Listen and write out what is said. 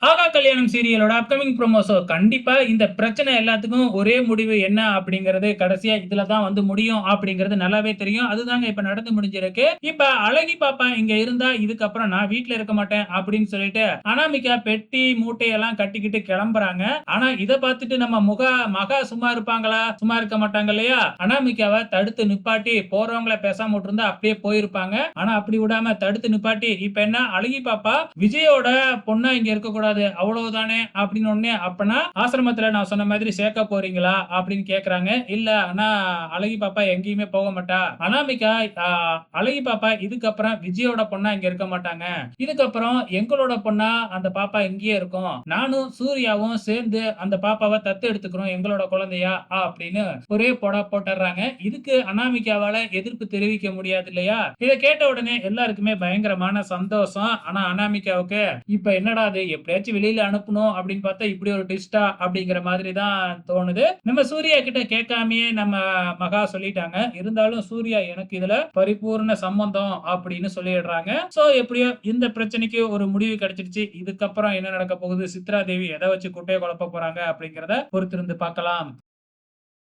ஆகா கல்யாணம் சீரியலோட அப்கமிங் ப்ரோமோஸோ கண்டிப்பா இந்த பிரச்சனை எல்லாத்துக்கும் ஒரே முடிவு என்ன அப்படிங்கிறது கடைசியா இதுல தான் வந்து முடியும் அப்படிங்கிறது நல்லாவே தெரியும். அதுதாங்க இப்ப நடந்து முடிஞ்சிருக்கு. இப்ப அழகி பாப்பா இங்க இருந்தா இதுக்கப்புறம் நான் வீட்ல இருக்க மாட்டேன் அப்படின்னு சொல்லிட்டு அனாமிகா பெட்டி மூட்டையெல்லாம் கட்டிக்கிட்டு கிளம்புறாங்க. ஆனா இத பார்த்துட்டு நம்ம மகா சும்மா இருப்பாங்களா? சும்மா இருக்க மாட்டாங்க இல்லையா? அனாமிகாவ தடுத்து நிப்பாட்டி போறவங்கள பேசாம விட்டுருந்தா அப்படியே போயிருப்பாங்க. ஆனா அப்படி விடாம தடுத்து நிப்பாட்டி இப்ப என்ன அழகி பாப்பா விஜயோட பொண்ணா இங்க இருக்கக்கூடாது அவ்வளவுதானே அப்படின்னு உடனே அப்பனா ஆசிரமத்துல நான் சொன்ன மாதிரி சேர்க்க போறீங்களா அப்படின்னு கேக்குறாங்க. இல்ல ஆனா அழகி பாப்பா எங்கேயுமே போக மாட்டா. அனாமிகா அழகி பாப்பா இதுக்கப்புறம் விஜயோட பொண்ணா இங்க இருக்க மாட்டாங்க. இதுக்கப்புறம் எங்களோட பொண்ணா அந்த பாப்பா இங்கேயே இருக்கும். நானும் சூர்யாவும் சேர்ந்து அந்த பாப்பாவை தத்து எடுத்துக்கிறோம் எங்களோட குழந்தையா அப்படின்னு ஒரே போடா போட்டுறாங்க. இதுக்கு அனாமிகாவால எதிர்ப்பு தெரிவிக்க முடியாது இல்லையா? இதை கேட்ட உடனே எல்லாருக்குமே பயங்கரமான சந்தோஷம். ஆனா அனாமிகாவுக்கு இப்ப என்னடா அது எப்படியாச்சும் வெளியில அனுப்பணும் அப்படின்னு பார்த்தா இப்படி ஒரு ட்விஸ்டா அப்படிங்கிற மாதிரி தான் தோணுது. நம்ம சூர்யா கிட்ட கேட்காமயே நம்ம மகா சொல்லிட்டாங்க. இருந்தாலும் சூர்யா எனக்கு இதுல பரிபூர்ண சம்மந்தம் அப்படின்னு சொல்லிடுறாங்க. சோ எப்படியோ இந்த பிரச்சனைக்கு ஒரு முடிவு கிடைச்சிருச்சு. இதுக்கப்புறம் என்ன நடக்க போகுது, சித்ரா தேவி எதை வச்சு குட்டையை குழப்ப போறாங்க அப்படிங்கிறத பொறுத்திருந்து பார்க்கலாம்.